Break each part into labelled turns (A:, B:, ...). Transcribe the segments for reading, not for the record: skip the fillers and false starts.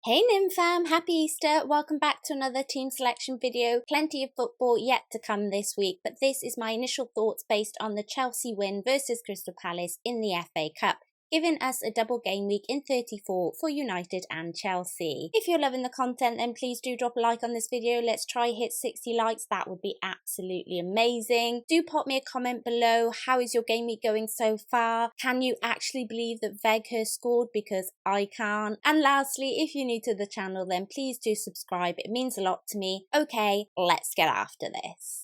A: Hey Nym fam, happy Easter. Welcome back to another team selection video. Plenty of football yet to come this week, but this is my initial thoughts based on the Chelsea win versus Crystal Palace in the FA Cup, giving us a double game week in 34 for United and Chelsea. If you're loving the content, then please do drop a like on this video. Let's try hit 60 likes. That would be absolutely amazing. Do pop me a comment below. How is your game week going so far? Can you actually believe that Weghorst scored? Because I can't. And lastly, if you're new to the channel, then please do subscribe. It means a lot to me. Okay, let's get after this.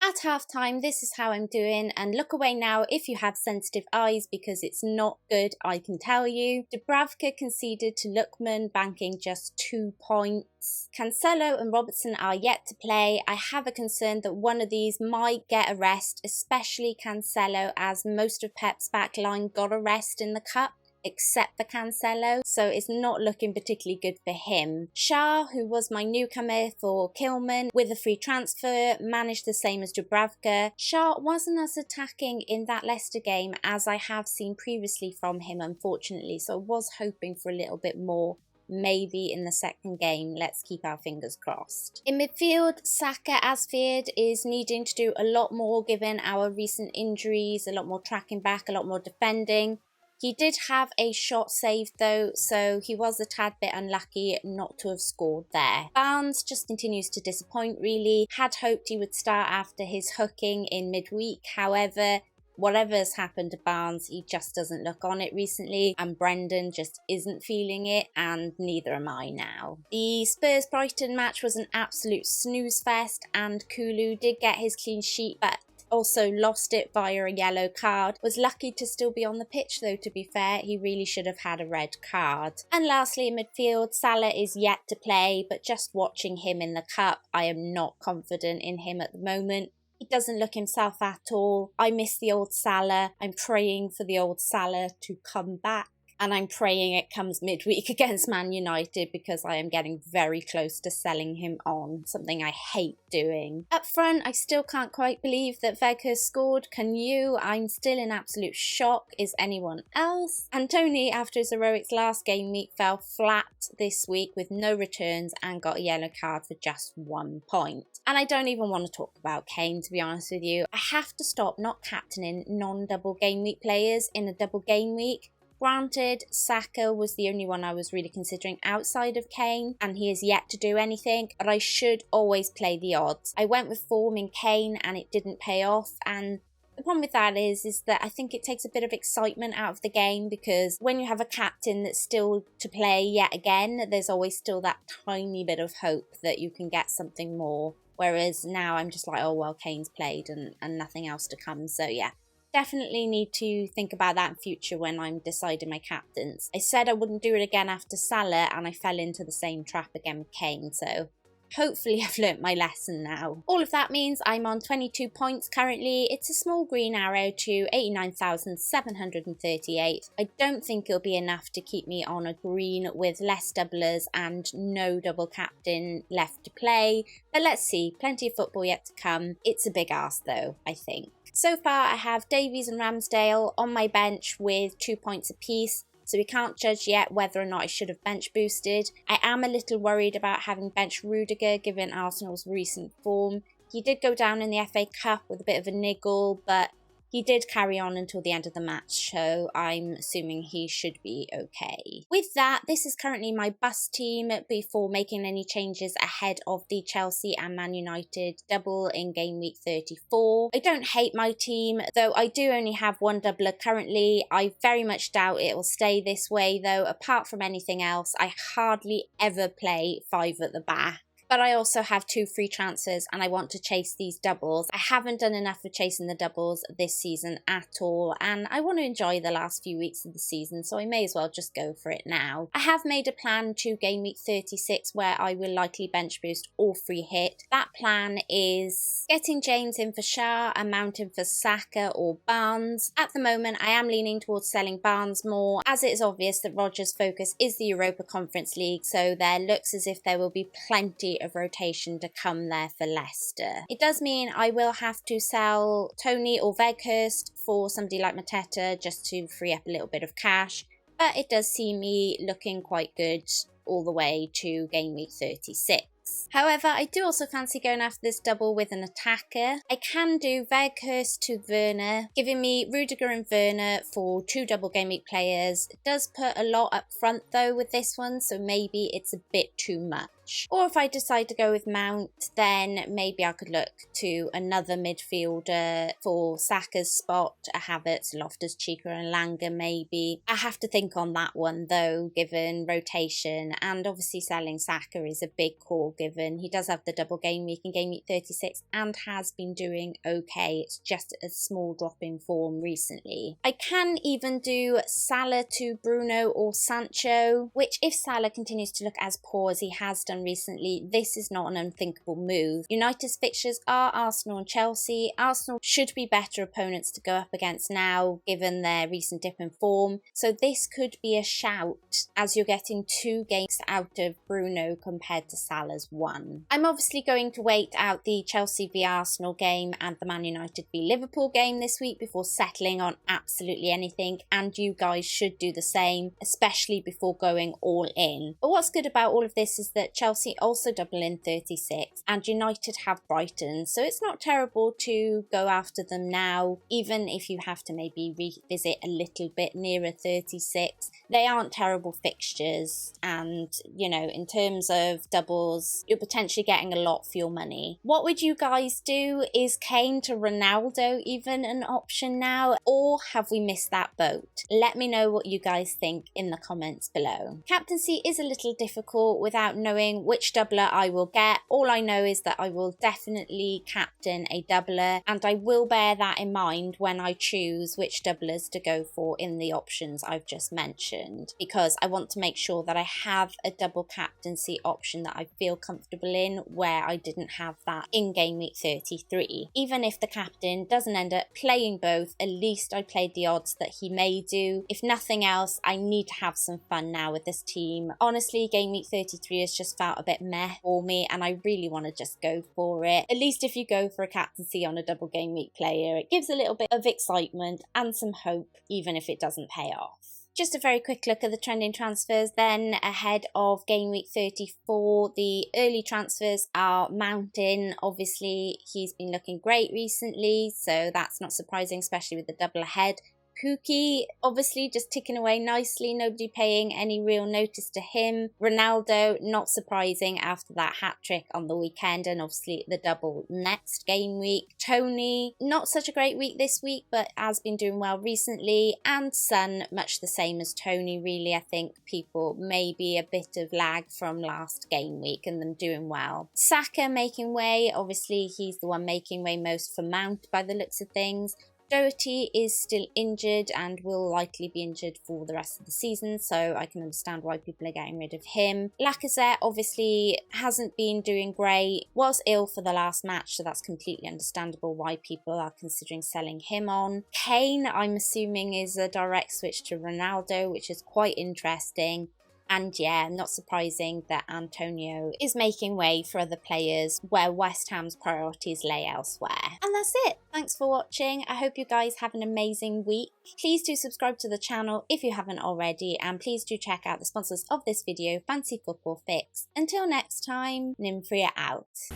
A: At halftime, this is how I'm doing, and look away now if you have sensitive eyes because it's not good, I can tell you. Dubravka conceded to Lookman, banking just 2 points. Cancelo and Robertson are yet to play. I have a concern that one of these might get a rest, especially Cancelo, as most of Pep's back line got a rest in the cup, except for Cancelo, so it's not looking particularly good for him. Shah, who was my newcomer for Kilman, with a free transfer, managed the same as Dubravka. Shah wasn't as attacking in that Leicester game as I have seen previously from him, unfortunately, so I was hoping for a little bit more. Maybe in the second game. Let's keep our fingers crossed. In midfield, Saka, as feared, is needing to do a lot more given our recent injuries, a lot more tracking back, a lot more defending. He did have a shot saved though, so he was a tad bit unlucky not to have scored there. Barnes just continues to disappoint really. Had hoped he would start after his hooking in midweek, however, whatever's happened to Barnes, he just doesn't look on it recently, and Brendan just isn't feeling it, and neither am I now. The Spurs-Brighton match was an absolute snooze fest, and Kulu did get his clean sheet, but also lost it via a yellow card. Was lucky to still be on the pitch though, to be fair. He really should have had a red card. And lastly, in midfield, Salah is yet to play, but just watching him in the cup, I am not confident in him at the moment. He doesn't look himself at all. I miss the old Salah. I'm praying for the old Salah to come back. And I'm praying it comes midweek against Man United because I am getting very close to selling him on, something I hate doing. Up front, I still can't quite believe that Weghorst scored. Can you? I'm still in absolute shock. Is anyone else? And Tony, after his heroics last game week, fell flat this week with no returns and got a yellow card for just 1 point. And I don't even want to talk about Kane, to be honest with you. I have to stop not captaining non-double game week players in a double game week. Granted, Saka was the only one I was really considering outside of Kane, and he has yet to do anything, but I should always play the odds. I went with form in Kane and it didn't pay off, and the problem with that is that I think it takes a bit of excitement out of the game, because when you have a captain that's still to play yet again, there's always still that tiny bit of hope that you can get something more. Whereas now I'm just like, oh well, Kane's played and nothing else to come, so yeah. Definitely need to think about that in future when I'm deciding my captains. I said I wouldn't do it again after Salah, and I fell into the same trap again with Kane, so hopefully I've learnt my lesson now. All of that means I'm on 22 points currently. It's a small green arrow to 89,738. I don't think it'll be enough to keep me on a green with less doublers and no double captain left to play, but let's see, plenty of football yet to come. It's a big ask though, I think. So far, I have Davies and Ramsdale on my bench with 2 points apiece, so we can't judge yet whether or not I should have bench boosted. I am a little worried about having benched Rudiger given Arsenal's recent form. He did go down in the FA Cup with a bit of a niggle, but he did carry on until the end of the match, so I'm assuming he should be okay. With that, this is currently my bust team before making any changes ahead of the Chelsea and Man United double in game week 34. I don't hate my team, though I do only have one doubler currently. I very much doubt it will stay this way though. Apart from anything else, I hardly ever play 5 at the back. But I also have 2 free transfers and I want to chase these doubles. I haven't done enough for chasing the doubles this season at all, and I want to enjoy the last few weeks of the season, so I may as well just go for it now. I have made a plan to game week 36 where I will likely bench boost or free hit. That plan is getting James in for Shah and mounting for Saka or Barnes. At the moment, I am leaning towards selling Barnes more, as it is obvious that Rodgers' focus is the Europa Conference League, so there looks as if there will be plenty of rotation to come there for Leicester. It does mean I will have to sell Tony or Weghorst for somebody like Mateta just to free up a little bit of cash, but it does see me looking quite good all the way to game week 36. However, I do also fancy going after this double with an attacker. I can do Weghorst to Werner, giving me Rudiger and Werner for 2 double game week players. It does put a lot up front though with this one, so maybe it's a bit too much. Or if I decide to go with Mount, then maybe I could look to another midfielder for Saka's spot, a Havertz, Loftus-Cheek and Langer maybe. I have to think on that one though, given rotation, and obviously selling Saka is a big call given he does have the double game week in game week 36 and has been doing okay. It's just a small drop in form recently. I can even do Salah to Bruno or Sancho, which if Salah continues to look as poor as he has done recently, this is not an unthinkable move. United's fixtures are Arsenal and Chelsea. Arsenal should be better opponents to go up against now, given their recent dip in form, so this could be a shout, as you're getting 2 games out of Bruno compared to Salah's 1. I'm obviously going to wait out the Chelsea v Arsenal game and the Man United v Liverpool game this week before settling on absolutely anything, and you guys should do the same, especially before going all in. But what's good about all of this is that Chelsea also double in 36 and United have Brighton, so it's not terrible to go after them now, even if you have to maybe revisit a little bit nearer 36. They aren't terrible fixtures, and you know, in terms of doubles, you're potentially getting a lot for your money. What would you guys do? Is Kane to Ronaldo even an option now, or have we missed that boat? Let me know what you guys think in the comments below. Captaincy is a little difficult without knowing which doubler I will get. All I know is that I will definitely captain a doubler, and I will bear that in mind when I choose which doublers to go for in the options I've just mentioned, because I want to make sure that I have a double captaincy option that I feel comfortable in, where I didn't have that in game week 33. Even if the captain doesn't end up playing both, at least I played the odds that he may do. If nothing else, I need to have some fun now with this team. Honestly, game week 33 has just felt a bit meh for me, and I really want to just go for it. At least if you go for a captaincy on a double game week player, it gives a little bit of excitement and some hope, even if it doesn't pay off. Just a very quick look at the trending transfers then ahead of game week 34. The early transfers are mounting. Obviously, he's been looking great recently, so that's not surprising, especially with the double ahead. Pukki, obviously just ticking away nicely, nobody paying any real notice to him. Ronaldo, not surprising after that hat-trick on the weekend and obviously the double next game week. Tony, not such a great week this week, but has been doing well recently. And Son, much the same as Tony really. I think people maybe a bit of lag from last game week and them doing well. Saka making way, obviously he's the one making way most for Mount by the looks of things. Doherty is still injured and will likely be injured for the rest of the season, so I can understand why people are getting rid of him. Lacazette obviously hasn't been doing great, was ill for the last match, so that's completely understandable why people are considering selling him on. Kane, I'm assuming, is a direct switch to Ronaldo, which is quite interesting. And yeah, not surprising that Antonio is making way for other players where West Ham's priorities lay elsewhere. And that's it. Thanks for watching. I hope you guys have an amazing week. Please do subscribe to the channel if you haven't already, and please do check out the sponsors of this video, Fantasy Football Fix. Until next time, Nymfria out.